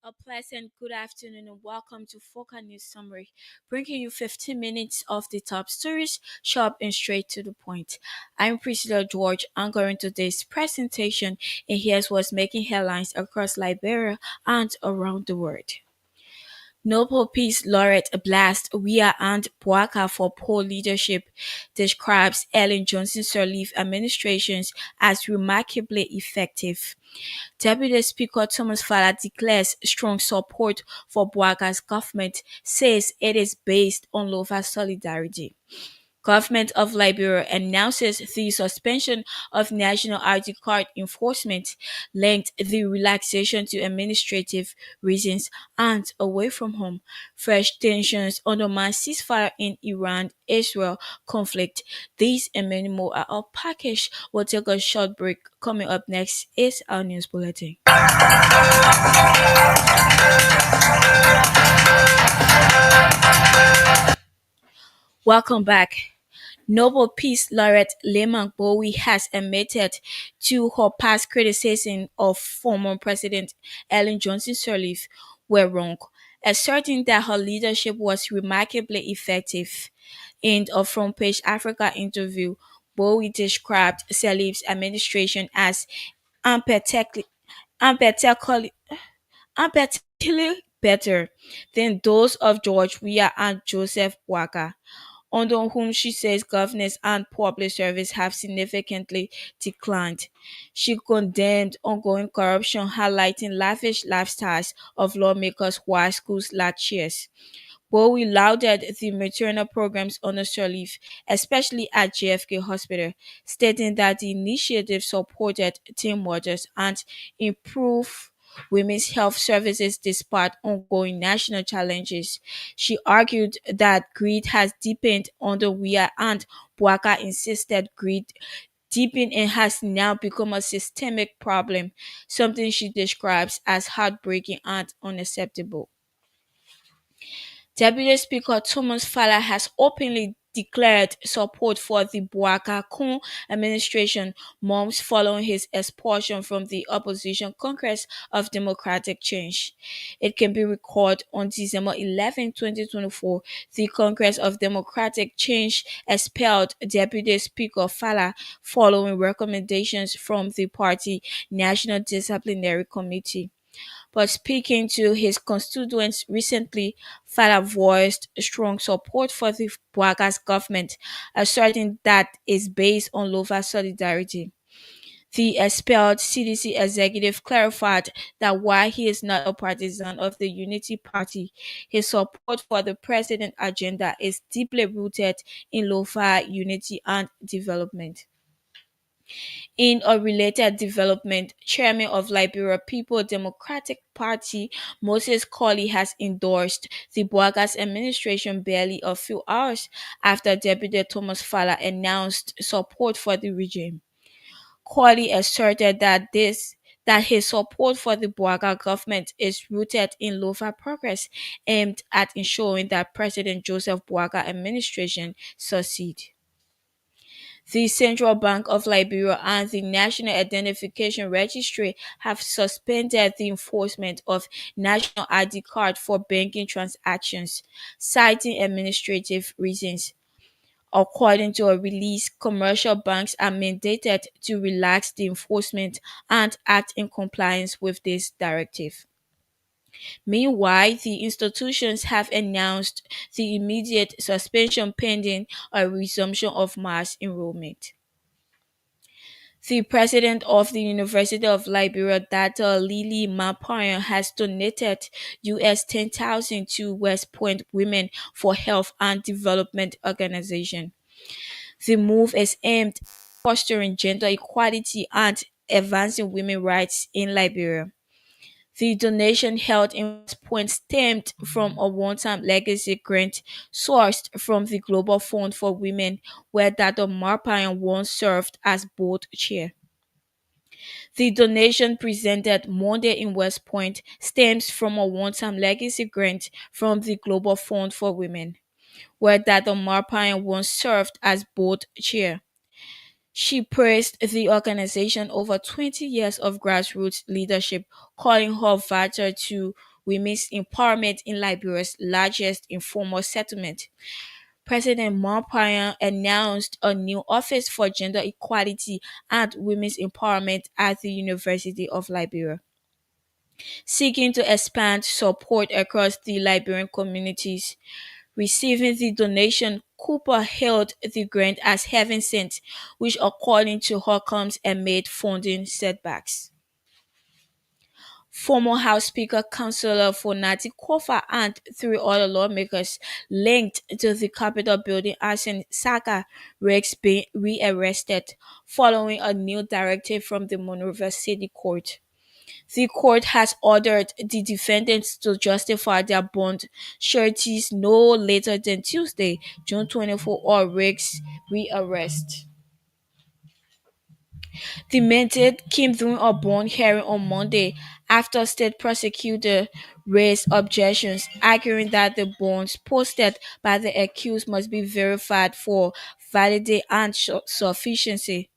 A pleasant good afternoon and welcome to Foca News Summary, bringing you 15 minutes of the top stories, sharp and straight to the point. I'm Priscilla George, anchoring today's presentation, and here's what's making headlines across Liberia and around the world. Nobel Peace Laureate Blast Wia and Boaka for poor leadership describes Ellen Johnson Sirleaf administrations as remarkably effective. Deputy Speaker Thomas Fala declares strong support for Boaka's government, says it is based on Lova solidarity. Government of Liberia announces the suspension of national ID card enforcement, linked the relaxation to administrative reasons and away from home. Fresh tensions undermine ceasefire in Iran-Israel conflict. These and many more are all packaged. We'll take a short break. Coming up next is our news bulletin. Welcome back. Nobel Peace Laureate Lehman Bowie has admitted to her past criticism of former President Ellen Johnson Sirleaf were wrong, asserting that her leadership was remarkably effective. In a front page Africa interview, Bowie described Sirleaf's administration as unpathetically, unpathetically, unpathetically better than those of George Weah and Joseph Boakai, under whom she says governance and public service have significantly declined. She condemned ongoing corruption, highlighting lavish lifestyles of lawmakers while schools lack chairs. Bowie lauded the maternal programs under Sirleaf, especially at JFK Hospital, stating that the initiative supported teen mothers and improved women's health services despite ongoing national challenges. She argued that greed has deepened under Weah and Boaka insisted greed deepened and has now become a systemic problem, something she describes as heartbreaking and unacceptable. Deputy Speaker Thomas Fala has openly declared support for the Boaka Kun administration months following his expulsion from the opposition Congress of Democratic Change. It can be recalled on December 11, 2024, the Congress of Democratic Change expelled Deputy Speaker Fala following recommendations from the party National Disciplinary Committee. But speaking to his constituents recently, Fala voiced strong support for the Boaga's government, asserting that is based on Lova solidarity. The expelled CDC executive clarified that while he is not a partisan of the Unity Party, his support for the president agenda is deeply rooted in Lofa unity and development. In a related development, Chairman of Liberia People Democratic Party Moses Colley has endorsed the Boagas administration barely a few hours after Deputy Thomas Fala announced support for the regime. Colley asserted that his support for the Boaga government is rooted in Lofa progress aimed at ensuring that President Joseph Boaga administration succeed. The Central Bank of Liberia and the National Identification Registry have suspended the enforcement of national ID card for banking transactions, citing administrative reasons. According to a release, commercial banks are mandated to relax the enforcement and act in compliance with this directive. Meanwhile, the institutions have announced the immediate suspension pending a resumption of mass enrollment. The president of the University of Liberia, Dr. Lily Mapoyan, has donated US 10,000 to West Point Women for Health and Development Organization. The move is aimed at fostering gender equality and advancing women's rights in Liberia. The donation held in West Point stemmed from a one-time legacy grant sourced from the Global Fund for Women, where Dr. Marpayan once served as board chair. The donation presented Monday in West Point stems from a one-time legacy grant from the Global Fund for Women, where Dr. Marpine once served as board chair. She praised the organization over 20 years of grassroots leadership, calling her vital to women's empowerment in Liberia's largest informal settlement. President Marpaya announced a new office for gender equality and women's empowerment at the University of Liberia, seeking to expand support across the Liberian communities. Receiving the donation, Cooper hailed the grant as heaven sent, which according to her comes amid funding setbacks. Former House Speaker Councillor for Nati Kofa and three other lawmakers linked to the Capitol building arson saga risk being rearrested following a new directive from the Monrovia City Court. The court has ordered the defendants to justify their bond sureties no later than Tuesday, June 24, or risk rearrest. The mandate came during a bond hearing on Monday after state prosecutor raised objections, arguing that the bonds posted by the accused must be verified for validity and sufficiency.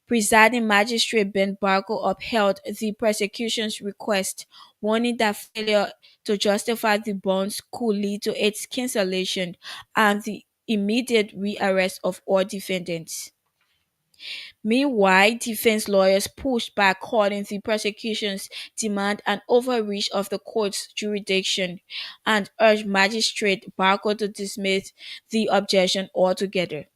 Presiding Magistrate Ben Barco upheld the prosecution's request, warning that failure to justify the bonds could lead to its cancellation and the immediate rearrest of all defendants. Meanwhile, defense lawyers pushed back, calling the prosecution's demand an overreach of the court's jurisdiction and urged Magistrate Barco to dismiss the objection altogether.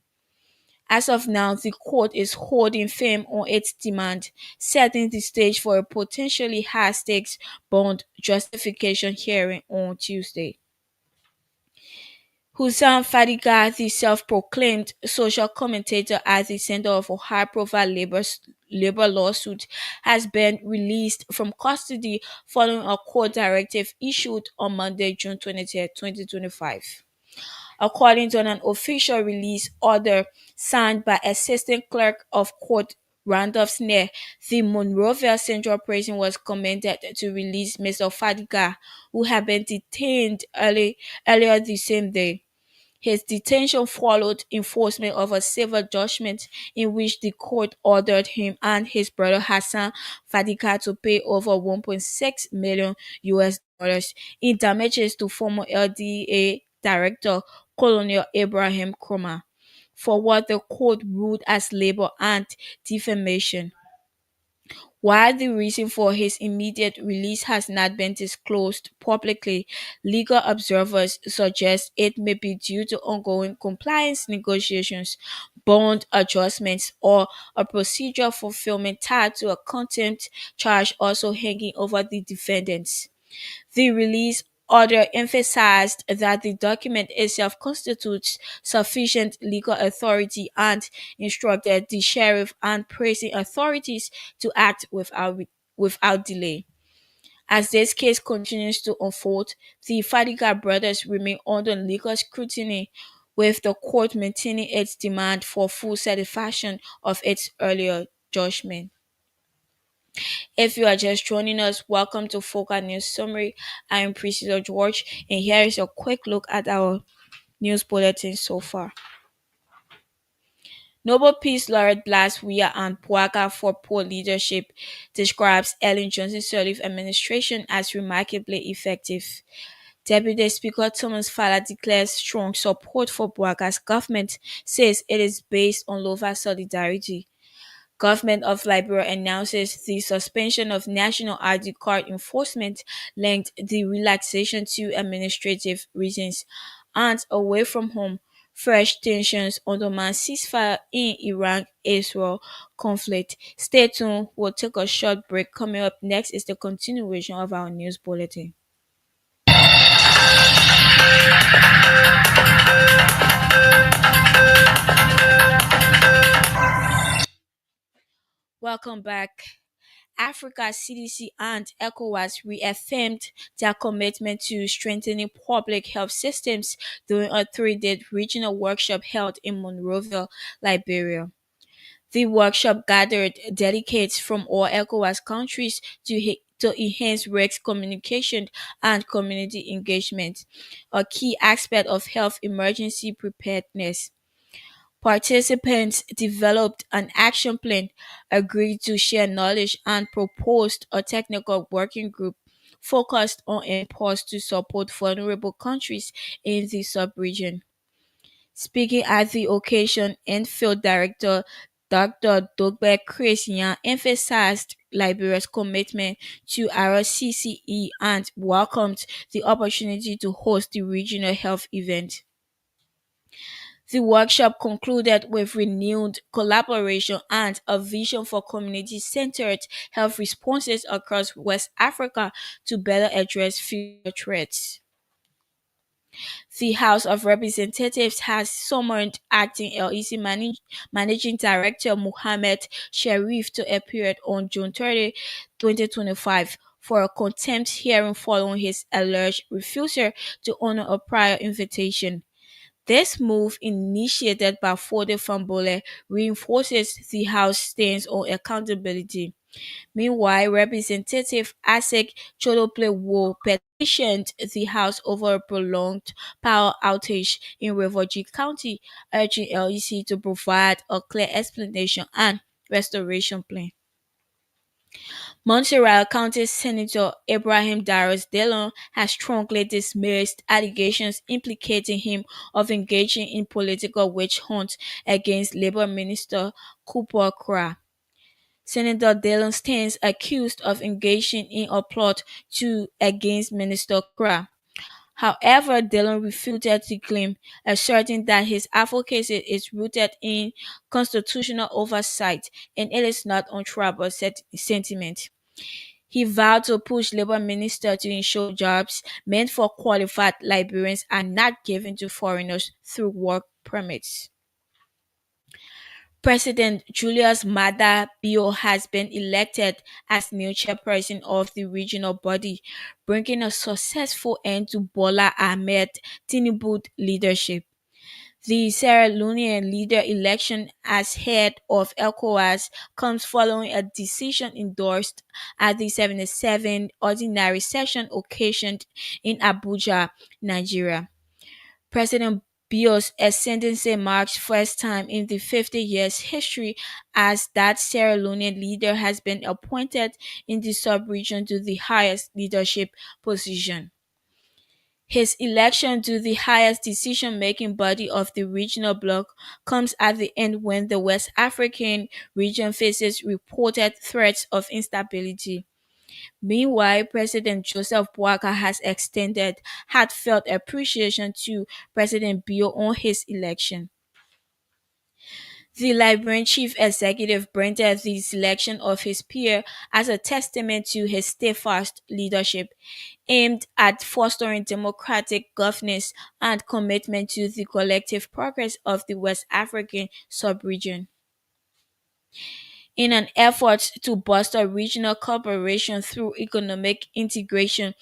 As of now, the court is holding firm on its demand, setting the stage for a potentially high-stakes bond justification hearing on Tuesday. Hussam Fadiga, the self-proclaimed social commentator at the center of a high-profile labor lawsuit, has been released from custody following a court directive issued on Monday, June 20, 2025. According to an official release order signed by Assistant Clerk of Court Randolph Snare, the Monrovia Central Prison was commanded to release Mr. Fadiga, who had been detained earlier the same day. His detention followed enforcement of a civil judgment in which the court ordered him and his brother Hassan Fadiga to pay over 1.6 million US dollars in damages to former LDA Director Colonel Abraham Kroma for what the court ruled as labor and defamation. While the reason for his immediate release has not been disclosed publicly, legal observers suggest it may be due to ongoing compliance negotiations, bond adjustments, or a procedural fulfillment tied to a contempt charge also hanging over the defendants. The release order emphasized that the document itself constitutes sufficient legal authority and instructed the sheriff and prison authorities to act without delay. As this case continues to unfold, the Fadiga brothers remain under legal scrutiny, with the court maintaining its demand for full satisfaction of its earlier judgment. If you are just joining us, welcome to Focal News Summary. I am Priscilla George, and here is a quick look at our news bulletin so far. Nobel Peace Laureate Blas Wia and Puaga for poor leadership describes Ellen Johnson Sirleaf administration as remarkably effective. Deputy Speaker Thomas Fala declares strong support for Puaga's government, says it is based on Lova solidarity. Government of Liberia announces the suspension of national ID card enforcement linked the relaxation to administrative reasons and away from home. Fresh tensions undermine ceasefire in Iran-Israel conflict. Stay tuned. We'll take a short break. Coming up next is the continuation of our news bulletin. Welcome back. Africa CDC and ECOWAS reaffirmed their commitment to strengthening public health systems during a three-day regional workshop held in Monrovia, Liberia. The workshop gathered delegates from all ECOWAS countries to enhance risk communication and community engagement, a key aspect of health emergency preparedness. Participants developed an action plan, agreed to share knowledge, and proposed a technical working group focused on efforts to support vulnerable countries in the sub-region. Speaking at the occasion, Enfield Director Dr. Dogbe Chris Yan emphasized Liberia's commitment to RCCE and welcomed the opportunity to host the regional health event. The workshop concluded with renewed collaboration and a vision for community-centered health responses across West Africa to better address future threats. The House of Representatives has summoned acting LEC Managing Director Mohammed Sharif to appear on June 30, 2025 for a contempt hearing following his alleged refusal to honor a prior invitation. This move, initiated by Fode Fambole, reinforces the House stance on accountability. Meanwhile, Representative Asik Chodoplewo petitioned the House over a prolonged power outage in Riverview County, urging LEC to provide a clear explanation and restoration plan. Montreal County Senator Ibrahim Darras Dillon has strongly dismissed allegations implicating him of engaging in political witch hunt against Labour Minister Cooper Cra. Senator Dillon stands accused of engaging in a plot to against Minister Cra. However, Dillon refuted the claim, asserting that his advocacy is rooted in constitutional oversight and it is not on tribal sentiment. He vowed to push Labour Minister to ensure jobs meant for qualified Liberians are not given to foreigners through work permits. President Julius Maada Bio has been elected as new chairperson of the regional body, bringing a successful end to Bola Ahmed Tinubu's leadership. The Sierra Leonean leader election as head of ECOWAS comes following a decision endorsed at the 77th Ordinary Session occasioned in Abuja, Nigeria. President Bio's ascendancy marks first time in the 50 years history as that Sierra Leonean leader has been appointed in the sub-region to the highest leadership position. His election to the highest decision-making body of the regional bloc comes at the end when the West African region faces reported threats of instability. Meanwhile, President Joseph Boakai has extended heartfelt appreciation to President Bio on his election. The Liberian chief executive branded the selection of his peer as a testament to his steadfast leadership, aimed at fostering democratic governance and commitment to the collective progress of the West African sub-region. In an effort to bolster regional cooperation through economic integration,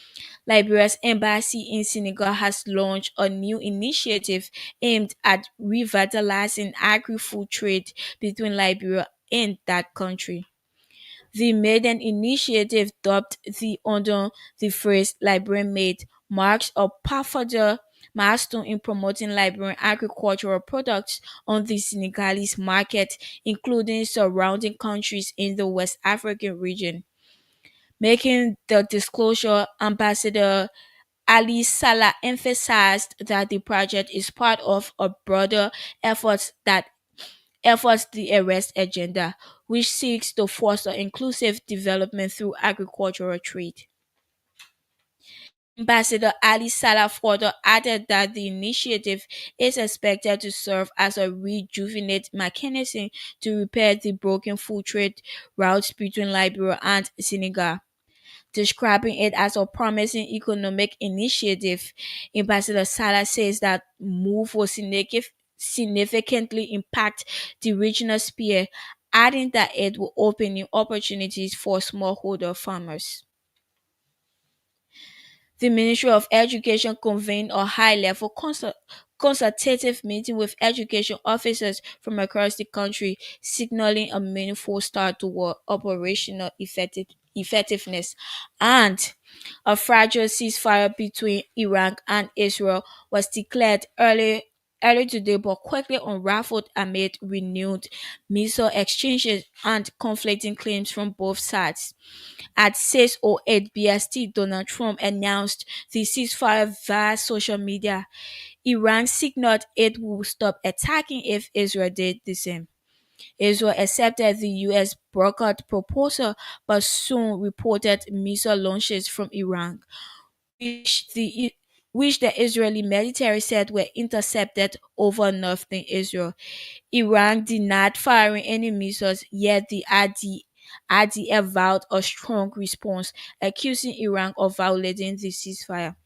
Liberia's embassy in Senegal has launched a new initiative aimed at revitalizing agri-food trade between Liberia and that country. The maiden initiative, dubbed the Under the First Liberian Made, marks a further milestone in promoting Liberian agricultural products on the Senegalese market, including surrounding countries in the West African region. Making the disclosure, Ambassador Ali Salah emphasized that the project is part of a broader efforts the Arrest Agenda, which seeks to foster inclusive development through agricultural trade. Ambassador Ali Salah further added that the initiative is expected to serve as a rejuvenate mechanism to repair the broken food trade routes between Liberia and Senegal. Describing it as a promising economic initiative, Ambassador Salah says that move will significantly impact the regional sphere, adding that it will open new opportunities for smallholder farmers. The Ministry of Education convened a high-level consultative meeting with education officers from across the country, signaling a meaningful start toward operational effectiveness. And a fragile ceasefire between Iran and Israel was declared early today but quickly unraveled amid renewed missile exchanges and conflicting claims from both sides. At 6:08 BST, Donald Trump announced the ceasefire via social media. Iran signaled it would stop attacking if Israel did the same. Israel accepted the U.S. boycott proposal but soon reported missile launches from Iran, which the which the Israeli military said were intercepted over northern Israel. Iran denied firing any missiles, yet the IDF vowed a strong response, accusing Iran of violating the ceasefire.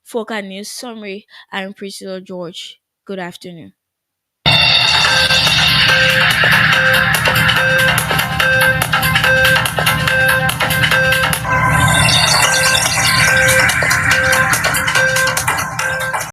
Focal News Summary. I'm Priscilla George. Good afternoon.